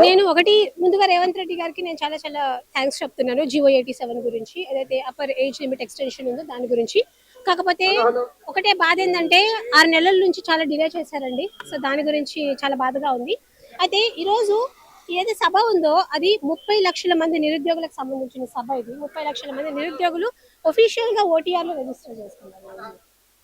నేను ఒకటి ముందుగా రేవంత్ రెడ్డి గారికి నేను చాలా చాలా థ్యాంక్స్ చెప్తున్నాను. జియో 87 గురించి ఏదైతే అప్పర్ ఏజ్ లిమిట్ ఎక్స్టెన్షన్ ఉందో దాని గురించి. కాకపోతే ఒకటే బాధ ఏంటంటే 6 నెలల నుంచి చాలా డిలే చేశారండి. సో దాని గురించి చాలా బాధగా ఉంది. అయితే ఈరోజు ఏదైతే సభ ఉందో అది 30 లక్షల మంది నిరుద్యోగులకు సంబంధించిన సభ. ఇది 30 లక్షల మంది నిరుద్యోగులు ఒఫీషియల్ గా ఓటీఆర్ లో రిజిస్టర్ చేసుకున్నారు.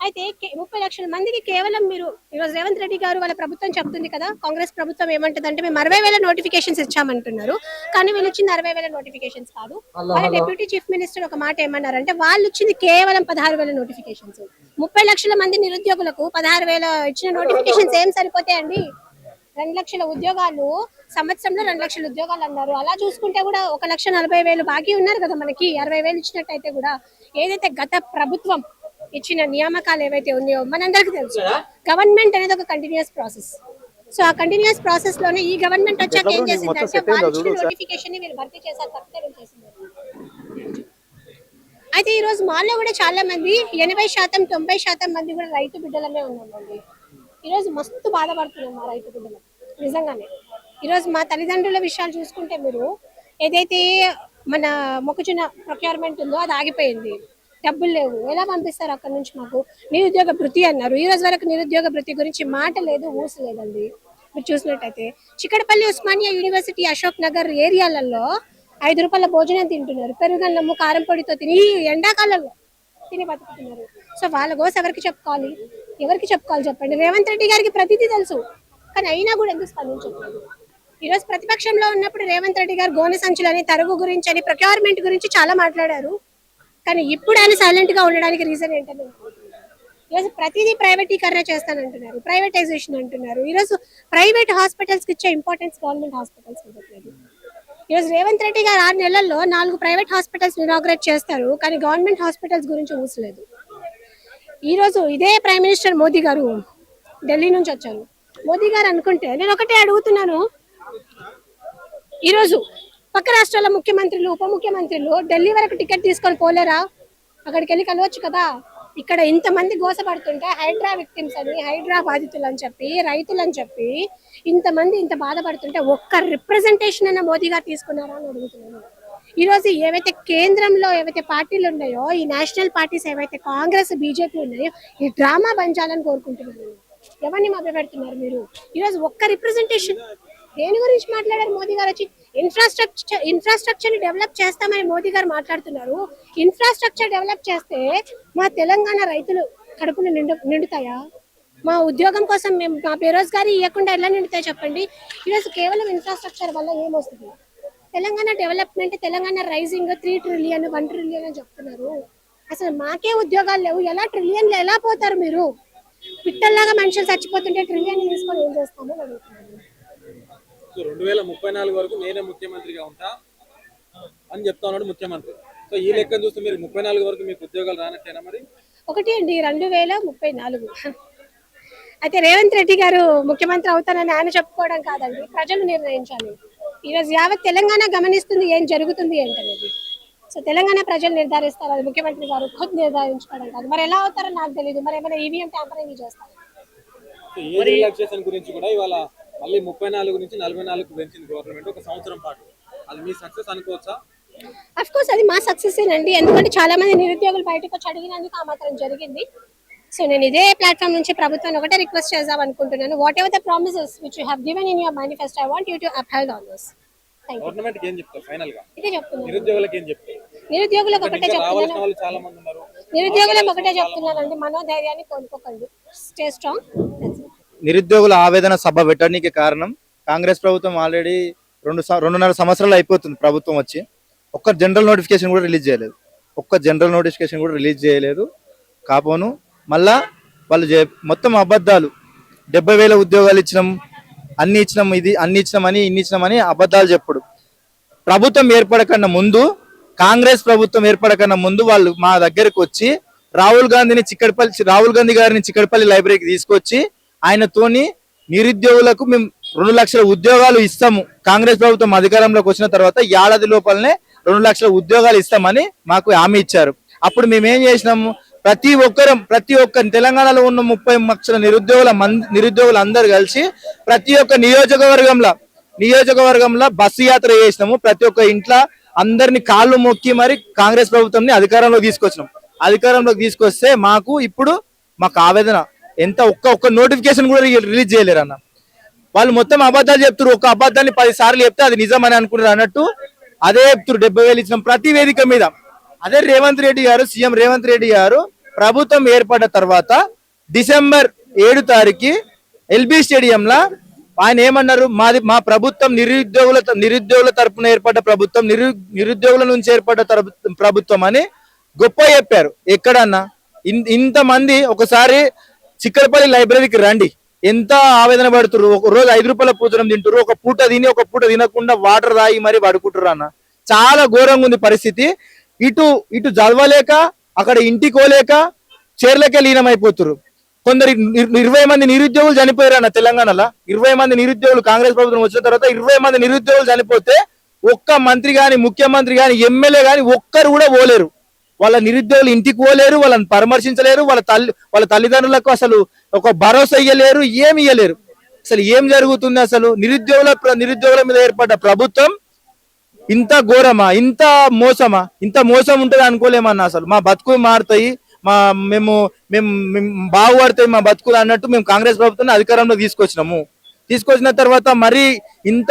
అయితే 30 లక్షల మందికి కేవలం మీరు ఈరోజు రేవంత్ రెడ్డి గారు వాళ్ళ ప్రభుత్వం చెప్తుంది కదా, కాంగ్రెస్ ప్రభుత్వం ఏమంటుందంటే మేము 60,000 నోటిఫికేషన్స్ ఇచ్చామంటున్నారు. కానీ వీళ్ళు ఇచ్చింది 60,000 నోటిఫికేషన్స్ కాదు. వాళ్ళ డిప్యూటీ చీఫ్ మినిస్టర్ ఒక మాట ఏమన్నారంటే వాళ్ళు ఇచ్చింది కేవలం 16,000 నోటిఫికేషన్స్. 30 లక్షల మంది నిరుద్యోగులకు 16,000 ఇచ్చిన నోటిఫికేషన్స్ ఏం సరిపోతాయండి? 2 లక్షల ఉద్యోగాలు సంవత్సరంలో 2 లక్షల ఉద్యోగాలు అన్నారు. అలా చూసుకుంటే కూడా 1,40,000 బాకీ ఉన్నారు కదా మనకి. 60,000 ఇచ్చినట్టయితే కూడా ఏదైతే గత ప్రభుత్వం ఇచ్చిన నియామకాలు ఏవైతే ఉన్నాయో మనందరికీ తెలుసు. గవర్నమెంట్ అనేది ఒక కంటిన్యూస్ ప్రాసెస్. సో ఆ కంటిన్యూస్ ప్రాసెస్ లోనే ఈ గవర్నమెంట్ వచ్చాక ఏం చేసిందంటే వాళ్ళు ఇచ్చిన నోటిఫికేషన్ ని వీళ్ళు భర్తీ చేశారు, తప్పితే వీళ్ళు చేసింది. అయితే ఈ రోజు మాల్లో కూడా చాలా మంది 80% 90% మంది కూడా రైతు బిడ్డలనే ఉన్నామండి. ఈ రోజు మస్తు బాధపడుతున్నాం మా రైతు బిడ్డలు నిజంగానే. ఈ రోజు మా తల్లిదండ్రుల విషయాలు చూసుకుంటే మీరు ఏదైతే మన మొక్కజొన్న ప్రొక్యూర్మెంట్ ఉందో అది ఆగిపోయింది. డబ్బులు లేవు, ఎలా పంపిస్తారు అక్కడ నుంచి? మాకు నిరుద్యోగ భృతి అన్నారు. ఈ రోజు వరకు నిరుద్యోగ భృతి గురించి మాట లేదు, ఊసు లేదండి. మీరు చూసినట్టయితే చిక్కడపల్లి ఉస్మానియా యూనివర్సిటీ అశోక్ నగర్ ఏరియాలలో 5 రూపాయల భోజనం తింటున్నారు. పెరుగన్నము కారం పొడితో తిని ఎండాకాలంలో తిని బతుకుతున్నారు. సో వాళ్ళ గోస ఎవరికి చెప్పుకోవాలి చెప్పండి? రేవంత్ రెడ్డి గారికి ప్రతిదీ తెలుసు, కానీ అయినా కూడా ఎందుకు స్పందించట్లేదు? ఈ రోజు ప్రతిపక్షంలో ఉన్నప్పుడు రేవంత్ రెడ్డి గారు గోనె సంచులని, తరుగు గురించి అని, ప్రొక్యూర్మెంట్ గురించి చాలా మాట్లాడారు. కానీ ఇప్పుడు ఆయన సైలెంట్ గా ఉండడానికి రీజన్ ఏంటంటే ఈరోజు ప్రతిదీ ప్రైవేటీకరణ చేస్తానంటున్నారు, ప్రైవేటైజేషన్ అంటున్నారు. ఈరోజు ప్రైవేట్ హాస్పిటల్స్ కి ఇచ్చే ఇంపార్టెన్స్ గవర్నమెంట్ హాస్పిటల్స్ ఇవ్వట్లేదు. ఈరోజు రేవంత్ రెడ్డి గారు 6 నెలల్లో 4 ప్రైవేట్ హాస్పిటల్స్ ఇనాగ్రేట్ చేస్తారు, కానీ గవర్నమెంట్ హాస్పిటల్స్ గురించి ఊసలేదు. ఈ రోజు ఇదే ప్రైమ్ మినిస్టర్ మోదీ గారు ఢిల్లీ నుంచి వచ్చారు. మోదీ గారు అనుకుంటే నేను ఒకటే అడుగుతున్నాను, ఈరోజు పక్క రాష్ట్రాల ముఖ్యమంత్రులు, ఉప ముఖ్యమంత్రులు ఢిల్లీ వరకు టికెట్ తీసుకొని పోలేరా? అక్కడికి వెళ్ళి కలవచ్చు కదా. ఇక్కడ ఇంతమంది గోసపడుతుంటే హైడ్రా విక్టిమ్స్ అని, హైడ్రా బాధితులు అని చెప్పి, రైతులు అని చెప్పి ఇంతమంది ఇంత బాధపడుతుంటే ఒక్క రిప్రజెంటేషన్ అయినా మోదీ గారు తీసుకున్నారా అని అడుగుతున్నాను. ఈ రోజు ఏవైతే కేంద్రంలో ఏవైతే పార్టీలు ఉన్నాయో, ఈ నేషనల్ పార్టీస్ ఏవైతే కాంగ్రెస్ బీజేపీ ఉన్నాయో, ఈ డ్రామా బంచాలని కోరుకుంటున్నాను. ఎవరిని మభ్యపెడుతున్నారు మీరు? ఈరోజు ఒక్క రిప్రజెంటేషన్ దేని గురించి మాట్లాడారు మోదీ గారు? వచ్చి ఇన్ఫ్రాస్ట్రక్చర్ ని డెవలప్ చేస్తామని మోదీ గారు మాట్లాడుతున్నారు. ఇన్ఫ్రాస్ట్రక్చర్ డెవలప్ చేస్తే మా తెలంగాణ రైతులు కడుపులు నిండుతాయా? మా ఉద్యోగం కోసం మేము మా బేరోజ్గారీ ఇవ్వకుండా ఎలా నిండుతాయి చెప్పండి? ఈరోజు కేవలం ఇన్ఫ్రాస్ట్రక్చర్ వల్ల ఏమొస్తుంది? Telangana development, Telangana rising 3 trillion 1 trillion అని చెప్తున్నారు. అసలు మాకే ఉద్యోగాలు లేవు, ఎలా ట్రిలియన్లు ఎలా పోతారు మీరు? పిట్టల్లాగా మనుషులు చచ్చిపోతుంటే ట్రిలియన్ తీసుకొని ఏం చేస్తామో అడుగుతున్నారు. 2034 వరకు నేనే ముఖ్యమంత్రిగా ఉంటా అని చెప్తా ఉన్నాడు ముఖ్యమంత్రి. సో ఈ లెక్కను చూస్తే మీరు 34 వరకు మీకు ఉద్యోగాలు రానట్టేనా? మరి ఒకటి అండి, 2034 అయితే రేవంత్ రెడ్డి గారు ముఖ్యమంత్రి అవుతానని ఆయన చెప్పుకోవడం కాదండి, ప్రజలు నిర్ణయించాలి. ఈరోజు యావత్ తెలంగాణ గమనిస్తుంది ఏం జరుగుతుంది ఏంటనేది. సో తెలంగాణ ప్రజలు నిర్ధారిస్తారు, అది ముఖ్యమంత్రి గారు ఖుద్ నిర్ధారించుకోవడం కాదు. మరి ఎలా అవుతారో నాకు తెలియదు. మరి ఏమైనా ఈవీఎం ట్యాంపరింగ్ చేస్తారు. ఏజ్ రిలాక్సేషన్ గురించి కూడా ఇవాళ మళ్ళీ 34 నుంచి 44 పెంచింది గవర్నమెంట్ ఒక సంవత్సరం పాటు. అది మీ సక్సెస్ అనుకోవచ్చా? అఫ్ కోర్స్ అది మా సక్సెస్ ఏనండి, ఎందుకంటే చాలా మంది నిరుద్యోగులు బయటకు వచ్చి అడిగినందుకు ఆ మాత్రం జరిగింది. సో నేను ఇదే ప్లాట్ఫామ్ నుంచి ప్రభుత్వాన్ని ఒకటే రిక్వెస్ట్ చేద్దాం అనుకుంటున్నాను. What ever the promises which you have given in your manifesto, I want you to uphold on this. Government కి ఏం చెప్తారు ఫైనల్ గా? ఇదే చెప్తున్నాను, నిరుద్యోగులకు ఏం చెప్తారు? నిరుద్యోగులకు ఒకటే చెప్తున్నాను, చాలా మంది ఉన్నారు. నిరుద్యోగులకు ఒకటే చెప్తున్నానండి, మనోధైర్యాన్ని కోల్పోకండి, స్టే స్ట్రాంగ్. నిరుద్యోగుల ఆవేదన సభ పెట్టడానికి కారణం కాంగ్రెస్ ప్రభుత్వం ఆల్రెడీ 2.5 సంవత్సరాలు అయిపోతుంది ప్రభుత్వం వచ్చి. ఒక్క జనరల్ నోటిఫికేషన్ కూడా రిలీజ్ చేయలేదు. కాపోను మళ్ళా వాళ్ళు మొత్తం అబద్ధాలు. 70,000 ఉద్యోగాలు ఇచ్చినాం, అన్ని ఇచ్చినామని అబద్ధాలు చెప్పుడు. ప్రభుత్వం ఏర్పడకన్నా ముందు, కాంగ్రెస్ ప్రభుత్వం ఏర్పడకన్నా ముందు వాళ్ళు మా దగ్గరకు వచ్చి రాహుల్ గాంధీ గారిని చిక్కడపల్లి లైబ్రరీకి తీసుకొచ్చి ఆయనతోని నిరుద్యోగులకు మేము 2 లక్షల ఉద్యోగాలు ఇస్తాము, కాంగ్రెస్ ప్రభుత్వం అధికారంలోకి వచ్చిన తర్వాత ఏడాది లోపలనే 2 లక్షల ఉద్యోగాలు ఇస్తామని మాకు హామీ ఇచ్చారు. అప్పుడు మేమేం చేసినాము, ప్రతి ఒక్క తెలంగాణలో ఉన్న 30 లక్షల నిరుద్యోగులు అందరు కలిసి ప్రతి ఒక్క నియోజకవర్గంలో నియోజకవర్గంలో బస్సు యాత్ర చేసినాము. ప్రతి ఒక్క ఇంట్లో అందరిని కాళ్ళు మొక్కి మరి కాంగ్రెస్ ప్రభుత్వంని అధికారంలోకి తీసుకొచ్చినాం. అధికారంలోకి తీసుకొస్తే ఇప్పుడు మాకు ఆవేదన ఎంత ఒక్క నోటిఫికేషన్ కూడా రిలీజ్ చేయలేరు అన్న. వాళ్ళు మొత్తం అబద్ధాలు చెప్తారు. ఒక అబద్ధాన్ని 10 సార్లు చెప్తే అది నిజం అని అనుకున్నారు అన్నట్టు అదే చెప్తారు. 70,000 ఇచ్చినాం ప్రతి వేదిక మీద. అదే రేవంత్ రెడ్డి గారు, సీఎం రేవంత్ రెడ్డి గారు ప్రభుత్వం ఏర్పడిన తర్వాత డిసెంబర్ 7 తారీఖు ఎల్బీ స్టేడియంలో ఆయన ఏమన్నారు, మా ప్రభుత్వం నిరుద్యోగుల తరపున ఏర్పడ్డ ప్రభుత్వం, నిరుద్యోగుల నుంచి ఏర్పడ్డ ప్రభుత్వం అని గొప్ప చెప్పారు. ఎక్కడన్నా ఇంతమంది ఒకసారి చిక్కడపల్లి లైబ్రరీకి రండి, ఎంత ఆవేదన పడుతున్నారు. ఒక రోజు 5 రూపాయల పూజనం తింటారు, ఒక పూట తిని ఒక పూట తినకుండా వాటర్ తాగి మరి పడుకుంటారు అన్న. చాలా ఘోరంగా ఉంది పరిస్థితి. ఇటు చదవలేక అక్కడ ఇంటికోలేక చీరలకే లీనమైపోతున్నారు. కొందరు 20 మంది నిరుద్యోగులు చనిపోయారు అన్న తెలంగాణలో. 20 మంది నిరుద్యోగులు కాంగ్రెస్ ప్రభుత్వం వచ్చిన తర్వాత 20 మంది నిరుద్యోగులు చనిపోతే ఒక్క మంత్రి గాని, ముఖ్యమంత్రి గాని, ఎమ్మెల్యే గాని ఒక్కరు కూడా పోలేరు. వాళ్ళ నిరుద్యోగులు ఇంటికి పోలేరు, వాళ్ళని పరామర్శించలేరు, వాళ్ళ తల్లిదండ్రులకు అసలు ఒక భరోసా ఇయ్యలేరు, ఏమి ఇయ్యలేరు. అసలు ఏం జరుగుతుంది? అసలు నిరుద్యోగుల మీద ఏర్పడ్డ ప్రభుత్వం ఇంత ఘోరమా, ఇంత మోసమా? ఇంత మోసం ఉంటుంది అనుకోలేమన్నా. అసలు మా బతుకులు మారుతాయి, మేము బాగుపడతాయి మా బతుకులు అన్నట్టు మేము కాంగ్రెస్ ప్రభుత్వాన్ని అధికారంలో తీసుకొచ్చిన తర్వాత మరి ఇంత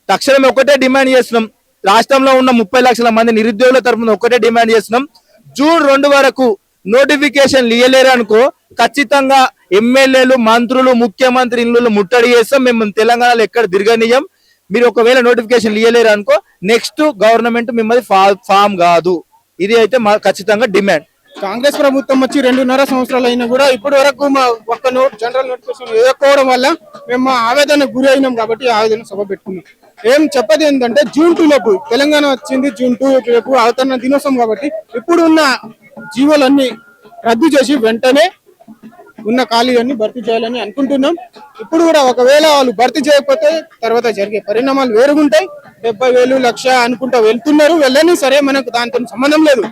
తక్షణమే ఒకటే డిమాండ్ చేస్తున్నాం. రాష్ట్రంలో ఉన్న 30 లక్షల మంది నిరుద్యోగుల తరఫున ఒకటే డిమాండ్ చేస్తున్నాం. జూన్ 2 వరకు నోటిఫికేషన్ ఇయ్యలేరు అనుకో, ఖచ్చితంగా ఎమ్మెల్యేలు, మంత్రులు, ముఖ్యమంత్రి ఇల్లు ముట్టడి చేస్తాం. మేము తెలంగాణలో ఎక్కడ తిరగనీయం. మీరు ఒకవేళ నోటిఫికేషన్ ఇయ్యలేరు అనుకో, నెక్స్ట్ గవర్నమెంట్ మిమ్మల్ని ఫామ్ కాదు. ఇది అయితే ఖచ్చితంగా డిమాండ్. కాంగ్రెస్ ప్రభుత్వం వచ్చి 2.5 సంవత్సరాలు అయినా కూడా ఇప్పటి వరకు మా ఒక్క జనరల్ నోటిఫికేషన్ వేయకపోవడం వల్ల మేము ఆవేదనకు గురి అయినాం. కాబట్టి ఆవేదన సభ పెట్టుకున్నాం. ఏం చెప్పదు ఏంటంటే జూన్ 2 లోపు తెలంగాణ వచ్చింది. జూన్ 2 రేపు అవతరణ దినోత్సవం కాబట్టి ఇప్పుడు ఉన్న జీవోలన్నీ రద్దు చేసి వెంటనే ఉన్న ఖాళీలన్నీ భర్తీ చేయాలని అనుకుంటున్నాం. ఇప్పుడు కూడా ఒకవేళ వాళ్ళు భర్తీ చేయకపోతే తర్వాత జరిగే పరిణామాలు వేరుగుంటాయి. 70,000 లక్ష అనుకుంటా వెళ్తున్నారు, వెళ్ళని సరే, మనకు దాంతో సంబంధం లేదు.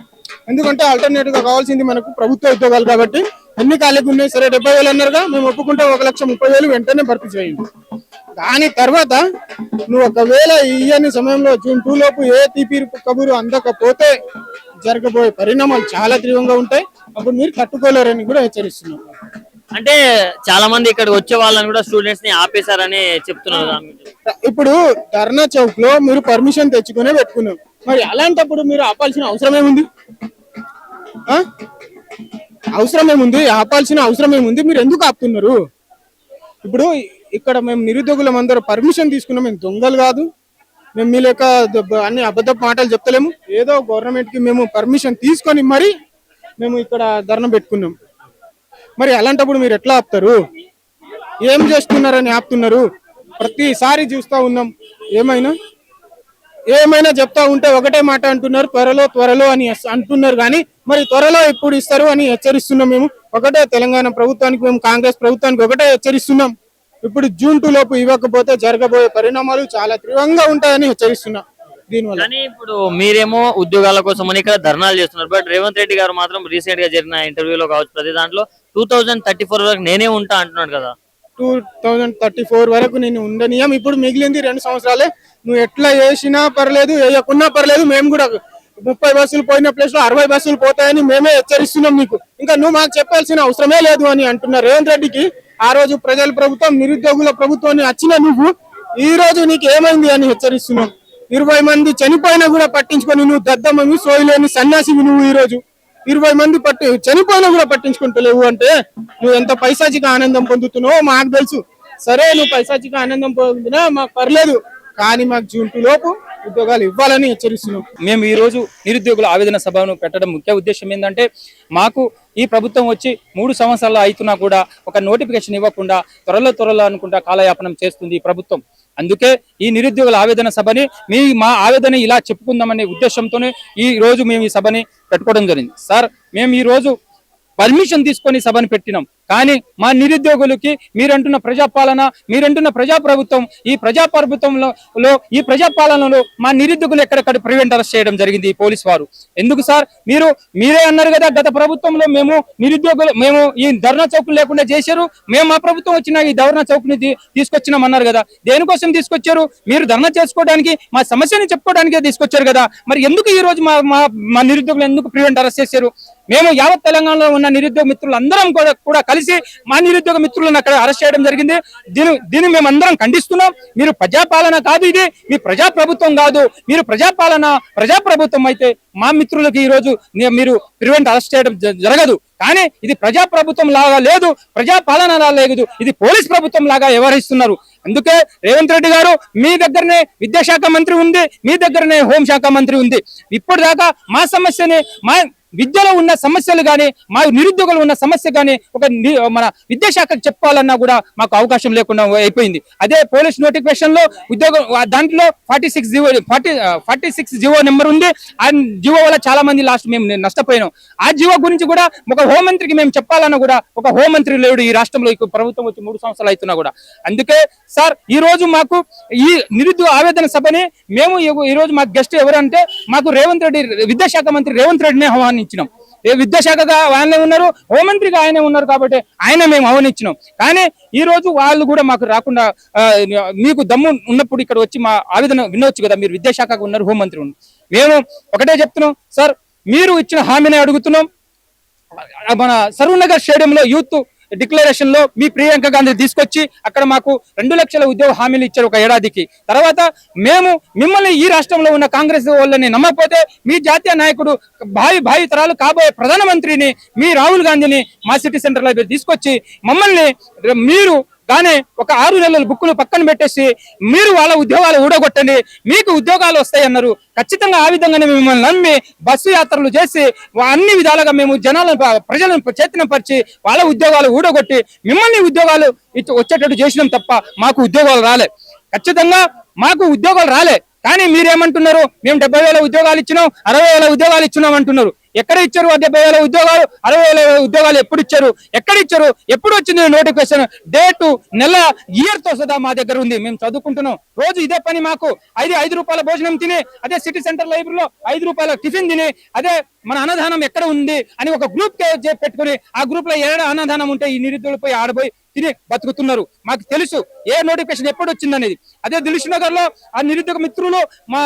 ఎందుకంటే ఆల్టర్నేటివ్ గా కావాల్సింది మనకు ప్రభుత్వ ఉద్యోగాలు. కాబట్టి ఎన్ని ఖాళీలు ఉన్నాయి సరే, 70,000 అన్నారుగా, మేము ఒప్పుకుంటాం. 1,30,000 వెంటనే భర్తీ చేయండి. దాని తర్వాత నువ్వు ఒకవేళ ఇయ్యని సమయంలో జూన్ 2 లోపు ఏ తీపి కబురు అందకపోతే జరగబోయే పరిణామాలు చాలా తీవ్రంగా ఉంటాయి. అప్పుడు మీరు తట్టుకోలేరని కూడా హెచ్చరిస్తున్నాం. అంటే చాలా మంది ఇక్కడికి వచ్చే వాళ్ళని కూడా స్టూడెంట్స్ ని ఆపేశారని చెప్తున్నారు. ఇప్పుడు ధర్నా చౌక్ లో మీరు పర్మిషన్ తెచ్చుకునే పెట్టుకున్నాం. మరి అలాంటప్పుడు మీరు ఆపాల్సిన అవసరం ఏముంది? ఆపాల్సిన అవసరం ఏముంది? మీరు ఎందుకు ఆపుతున్నారు? ఇప్పుడు ఇక్కడ మేము నిరుద్యోగులం అందరూ పర్మిషన్ తీసుకున్నాం. మేము దొంగలు కాదు, మేము మీ లెక్క అన్ని అబద్ధపు మాటలు చెప్తలేము. ఏదో గవర్నమెంట్ కి మేము పర్మిషన్ తీసుకొని మరి మేము ఇక్కడ ధర్నా పెట్టుకున్నాం. మరి అలాంటప్పుడు మీరు ఎట్లా ఆపుతారు? ఏం చేస్తున్నారని ఆపుతున్నారు? ప్రతిసారి చూస్తా ఉన్నాం. ఏమైనా చెప్తా ఉంటే ఒకటే మాట అంటున్నారు, త్వరలో అని అంటున్నారు. కానీ మరి త్వరలో ఎప్పుడు ఇస్తారు అని హెచ్చరిస్తున్నాం. మేము ఒకటే తెలంగాణ ప్రభుత్వానికి, మేము కాంగ్రెస్ ప్రభుత్వానికి ఒకటే హెచ్చరిస్తున్నాం. ఇప్పుడు జూన్ 2 లోపు ఇవ్వకపోతే జరగబోయే పరిణామాలు చాలా తీవ్రంగా ఉంటాయని హెచ్చరిస్తున్నాం. దీనివల్ల కానీ ఇప్పుడు మీరేమో ఉద్యోగాల కోసం అని ఇక్కడ ధర్నాలు చేస్తున్నారు. బట్ రేవంత్ రెడ్డి గారు మాత్రం రీసెంట్ గా జరిగిన ఇంటర్వ్యూలో కావచ్చు, ప్రతి దాంట్లో 2034 వరకు నేనే ఉంటా అంటున్నాడు కదా. 2034 వరకు నేను ఉండనీయం. ఇప్పుడు మిగిలింది 2 సంవత్సరాలే. నువ్వు ఎట్లా చేసినా పర్లేదు, వేయకున్నా పర్లేదు. మేము కూడా 30 బస్సులు పోయిన ప్లేస్ లో 60 బస్సులు పోతాయని మేమే హెచ్చరిస్తున్నాం నీకు. ఇంకా నువ్వు మాకు చెప్పాల్సిన అవసరమే లేదు అని అంటున్నారు. రేవంత్ రెడ్డికి ఆ రోజు ప్రజల ప్రభుత్వం, నిరుద్యోగుల ప్రభుత్వాన్ని వచ్చిన నువ్వు ఈ రోజు నీకు ఏమైంది అని హెచ్చరిస్తున్నావు. 20 మంది చనిపోయినా కూడా పట్టించుకొని నువ్వు దద్దమ్మని, సోయిలేని సన్యాసివి. నువ్వు ఈ రోజు 20 మంది చనిపోయినా కూడా పట్టించుకుంటలేవు అంటే నువ్వు ఎంత పైశాచిక ఆనందం పొందుతున్నావో మాకు తెలుసు. సరే, నువ్వు పైశాచిక ఆనందం పొందినా మాకు పర్లేదు, కానీ మాకు జూన్ 2 లోపు ఉద్యోగాలు ఇవ్వాలని హెచ్చరిస్తున్నాం. మేము ఈ రోజు నిరుద్యోగుల ఆవేదన సభను పెట్టడం ముఖ్య ఉద్దేశం ఏంటంటే, మాకు ఈ ప్రభుత్వం వచ్చి 3 సంవత్సరాలు అవుతున్నా కూడా ఒక నోటిఫికేషన్ ఇవ్వకుండా త్వరలో అనుకుంటా కాలయాపనం చేస్తుంది ఈ ప్రభుత్వం. అందుకే ఈ నిరుద్యోగుల ఆవేదన సభని మా ఆవేదన ఇలా చెప్పుకుందామనే ఉద్దేశంతోనే ఈ రోజు మేము ఈ సభని పెట్టుకోవడం జరిగింది. సార్, మేము ఈ రోజు పర్మిషన్ తీసుకొని సభను పెట్టినాం. కానీ మా నిరుద్యోగులకి మీరంటున్న ప్రజాపాలన, మీరంటున్న ప్రజాప్రభుత్వం, ఈ ప్రజాప్రభుత్వంలో ఈ ప్రజాపాలనలో మా నిరుద్యోగులు ఎక్కడెక్కడ ప్రివెంట్ అరెస్ట్ చేయడం జరిగింది ఈ పోలీస్ వారు. ఎందుకు సార్? మీరే అన్నారు కదా గత ప్రభుత్వంలో మేము నిరుద్యోగులు మేము ఈ ధర్నా చౌకులు లేకుండా చేశారు, మేము మా ప్రభుత్వం వచ్చిన ఈ ధర్నా చౌకుని తీసుకొచ్చినాం అన్నారు కదా. దేనికోసం తీసుకొచ్చారు? మీరు ధర్నా చేసుకోవడానికి, మా సమస్యని చెప్పుకోవడానికే తీసుకొచ్చారు కదా. మరి ఎందుకు ఈ రోజు మా నిరుద్యోగులు ఎందుకు ప్రివెంట్ అరెస్ట్ చేశారు? మేము యావత్ తెలంగాణలో ఉన్న నిరుద్యోగ మిత్రులు అందరం కూడా కలిసి మా నిరుద్యోగ మిత్రులను అక్కడ అరెస్ట్ చేయడం జరిగింది. దీన్ని మేము అందరం ఖండిస్తున్నాం. మీరు ప్రజాపాలన కాదు, ఇది మీ ప్రజాప్రభుత్వం కాదు. మీరు ప్రజాప్రభుత్వం అయితే మా మిత్రులకి ఈ రోజు మీరు ప్రివెంట్ అరెస్ట్ చేయడం జరగదు. కానీ ఇది ప్రజాప్రభుత్వం లాగా లేదు, ప్రజాపాలన లాగా లేదు, ఇది పోలీస్ ప్రభుత్వం లాగా వ్యవహరిస్తున్నారు. అందుకే రేవంత్ రెడ్డి గారు మీ దగ్గరనే విద్యాశాఖ మంత్రి ఉంది, మీ దగ్గరనే హోంశాఖ మంత్రి ఉంది. ఇప్పుడు దాకా మా సమస్యని, మా విద్యలో ఉన్న సమస్యలు కానీ, మా నిరుద్యోగులు ఉన్న సమస్య కానీ మన విద్యాశాఖకు చెప్పాలన్నా కూడా మాకు అవకాశం లేకుండా అయిపోయింది. అదే పోలీస్ నోటిఫికేషన్ లో ఉద్యోగం దాంట్లో 46 జీవో నెంబర్ ఉంది. ఆ జీవో వల్ల చాలా మంది లాస్ట్ మేము నష్టపోయినాం. ఆ జీవో గురించి కూడా ఒక హోంమంత్రికి మేము చెప్పాలన్నా కూడా ఒక హోంమంత్రి లేడు ఈ రాష్ట్రంలో. ప్రభుత్వం వచ్చి 3 సంవత్సరాలు అవుతున్నా కూడా. అందుకే సార్ ఈ రోజు మాకు ఈ నిరుద్యోగ ఆవేదన సభని మేము ఈ రోజు మాకు గెస్ట్ ఎవరంటే మాకు విద్యాశాఖ మంత్రి రేవంత్ రెడ్డిని ఆహ్వానించినాం. విద్యాశాఖగా ఆయనే ఉన్నారు, హోంమంత్రిగా ఆయనే ఉన్నారు కాబట్టి ఆయన మేము ఆహ్వానించినాం. కానీ ఈ రోజు వాళ్ళు కూడా మాకు రాకుండా మీకు దమ్ము ఉన్నప్పుడు ఇక్కడ వచ్చి మా ఆవేదన వినవచ్చు కదా. మీరు విద్యాశాఖగా ఉన్నారు, హోంమంత్రి ఉన్నారు. మేము ఒకటే చెప్తున్నాం సార్, మీరు ఇచ్చిన హామీని అడుగుతున్నాం. మన సరూర్నగర్ స్టేడియంలో యూత్ డిక్లరేషన్ లో మీ ప్రియాంక గాంధీ తీసుకొచ్చి అక్కడ మాకు 2 లక్షల ఉద్యోగ హామీలు ఇచ్చారు ఒక ఏడాదికి. తర్వాత మేము మిమ్మల్ని ఈ రాష్ట్రంలో ఉన్న కాంగ్రెస్ వాళ్ళని నమ్మకపోతే మీ జాతీయ నాయకుడు భావి తరాలు కాబోయే ప్రధానమంత్రిని మీ రాహుల్ గాంధీని మా సిటీ సెంటర్ లైబ్రరీ తీసుకొచ్చి మమ్మల్ని మీరు కానీ ఒక 6 నెలల బుక్కులు పక్కన పెట్టేసి మీరు వాళ్ళ ఉద్యోగాలు ఊడగొట్టండి, మీకు ఉద్యోగాలు వస్తాయి అన్నారు. ఖచ్చితంగా ఆ విధంగానే మిమ్మల్ని నమ్మి బస్సు యాత్రలు చేసి అన్ని విధాలుగా మేము ప్రజలను చైతన్యపరిచి వాళ్ళ ఉద్యోగాలు ఊడగొట్టి మిమ్మల్ని ఉద్యోగాలు వచ్చేటట్టు చేసినాం తప్ప మాకు ఉద్యోగాలు రాలే. ఖచ్చితంగా మాకు ఉద్యోగాలు రాలే. కానీ మీరేమంటున్నారు? మేము 70,000 ఉద్యోగాలు ఇచ్చినాం, 60,000 ఉద్యోగాలు ఇచ్చినాం అంటున్నారు. ఎక్కడ ఇచ్చారు? 70,000 ఉద్యోగాలు, 60,000 ఉద్యోగాలు ఎప్పుడు ఇచ్చారు? ఎక్కడ ఇచ్చారు? ఎప్పుడు వచ్చింది నోటిఫికేషన్? డేటు, నెల, ఇయర్ తో సదా మా దగ్గర ఉంది. మేము చదువుకుంటున్నాం. రోజు ఇదే పని మాకు. 5 రూపాయల భోజనం తిని, అదే సిటీ సెంటర్ లైబ్రరీలో 5 రూపాయల టిఫిన్ తిని, అదే మన అన్నదానం ఎక్కడ ఉంది అని ఒక గ్రూప్ పెట్టుకుని ఆ గ్రూప్ లో ఏడా అన్నదానం ఉంటే ఈ నిరుద్యోగులపై ఆడబోయి తిని బతుకుతున్నారు. మాకు తెలుసు ఏ నోటిఫికేషన్ ఎప్పుడు వచ్చిందనేది. అదే దిల్సుఖ్నగర్ లో ఆ నిరుద్యోగ మిత్రులు, మా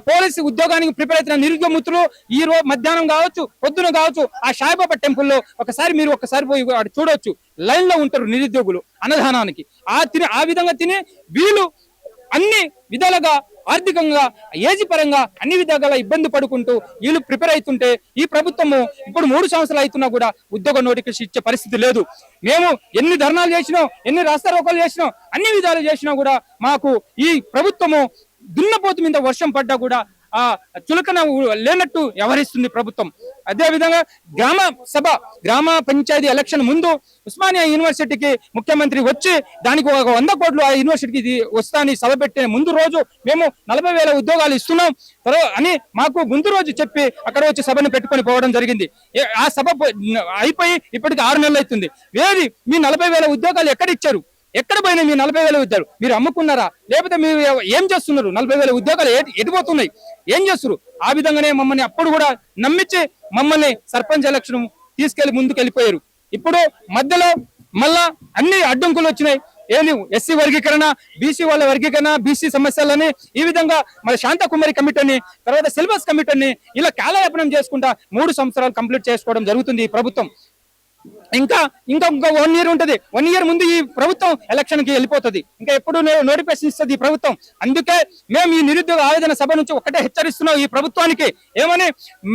పోలీసు ఉద్యోగానికి ప్రిపేర్ అవుతున్న నిరుద్యోగ మిత్రులు ఈ రోజు మధ్యాహ్నం కావచ్చు, పొద్దున కావచ్చు, ఆ సాయిబాబా టెంపుల్ లో మీరు ఒకసారి పోయి చూడవచ్చు. లైన్ లో ఉంటారు నిరుద్యోగులు అన్నదానానికి. ఆ విధంగా తిని వీళ్ళు అన్ని విధాలుగా ఆర్థికంగా, ఏజీ పరంగా అన్ని విధాలుగా ఇబ్బంది పడుకుంటూ వీళ్ళు ప్రిపేర్ అవుతుంటే ఈ ప్రభుత్వము ఇప్పుడు 3 సంవత్సరాలు అవుతున్నా కూడా ఉద్యోగ నోటిఫికేషన్ ఇచ్చే పరిస్థితి లేదు. మేము ఎన్ని ధర్నాలు చేసినాం, ఎన్ని రాస్తారోకోలు చేసినాం, అన్ని విధాలు చేసినా కూడా మాకు ఈ ప్రభుత్వము దున్నపోతు మీద వర్షం పడ్డా కూడా చులకన లేనట్టు వ్యవహరిస్తుంది ప్రభుత్వం. అదే విధంగా గ్రామ పంచాయతీ ఎలక్షన్ ముందు ఉస్మానియా యూనివర్సిటీకి ముఖ్యమంత్రి వచ్చి దానికి 100 కోట్లు ఆ యూనివర్సిటీకి వస్తాని సభ పెట్టిన ముందు రోజు మేము 40,000 ఉద్యోగాలు ఇస్తున్నాం అని మాకు ముందు రోజు చెప్పి అక్కడ వచ్చి సభను పెట్టుకొని పోవడం జరిగింది. ఆ సభ అయిపోయి ఇప్పటికి 6 నెలలు అవుతుంది. మీ 40,000 ఉద్యోగాలు ఎక్కడ ఇచ్చారు? ఎక్కడ పోయినా మీ 40,000 ఉద్యోగాలు మీరు అమ్ముకున్నారా? లేకపోతే మీరు ఏం చేస్తున్నారు? 40,000 ఉద్యోగాలు ఎటుపోతున్నాయి? ఏం చేస్తున్నారు? ఆ విధంగానే మమ్మల్ని అప్పుడు కూడా నమ్మించి మమ్మల్ని సర్పంచ్ ఎలక్షన్ తీసుకెళ్లి ముందుకు వెళ్ళిపోయారు. ఇప్పుడు మధ్యలో మళ్ళా అన్ని అడ్డంకులు వచ్చినాయి. ఎస్సీ వర్గీకరణ, బీసీ వాళ్ళ వర్గీకరణ, బీసీ సమస్యలని ఈ విధంగా మరి శాంతకుమారి కమిటీని, తర్వాత సిలబస్ కమిటీని ఇలా కాలయాపనం చేసుకుంటా 3 సంవత్సరాలు కంప్లీట్ చేసుకోవడం జరుగుతుంది ఈ ప్రభుత్వం. ఇంకా 1 ఇయర్ ఉంటది. 1 ఇయర్ ముందు ఈ ప్రభుత్వం ఎలక్షన్ కి వెళ్ళిపోతుంది. ఇంకా ఎప్పుడు నోటిఫికేషన్ ఇస్తుంది ఈ ప్రభుత్వం. అందుకే మేము ఈ నిరుద్యోగ ఆవేదన సభ నుంచి ఒకటే హెచ్చరిస్తున్నాం ఈ ప్రభుత్వానికి. ఏమని?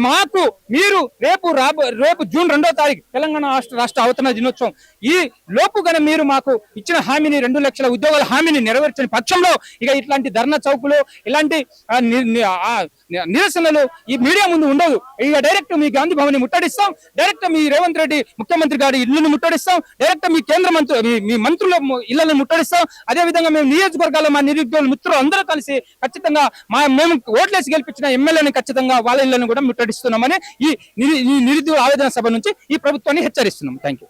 మాకు మీరు రేపు జూన్ 2వ తారీఖు తెలంగాణ రాష్ట్ర అవతరణ దినోత్సవం ఈ లోపుగానే మీరు మాకు ఇచ్చిన హామీని 2 లక్షల ఉద్యోగాల హామీని నెరవేర్చని పక్షంలో ఇక ఇట్లాంటి ధర్నా చౌకులు, ఇలాంటి నిరసనలు ఈ మీడియా ముందు ఉండదు. ఇక డైరెక్ట్ మీ గాంధీ భవన్ ముట్టడిస్తాం. డైరెక్ట్ మీ రేవంత్ రెడ్డి ముఖ్యమంత్రి గారి ఇల్లును ముట్టడిస్తాం, డైరెక్ట్ మీ కేంద్ర మంత్రి మీ మంత్రుల ఇళ్లను ముట్టడిస్తాం. అదే విధంగా మేము నియోజకవర్గాల్లో మా నిరుద్యోగులు మిత్రులు అందరూ కలిసి ఖచ్చితంగా మేము ఓట్లేసి గెలిపించిన ఎమ్మెల్యేని ఖచ్చితంగా వాళ్ళ ఇళ్లను కూడా ముట్టడిస్తున్నామని ఈ నిరుద్యోగ ఆవేదన సభ నుంచి ఈ ప్రభుత్వాన్ని హెచ్చరిస్తున్నాం. Thank you.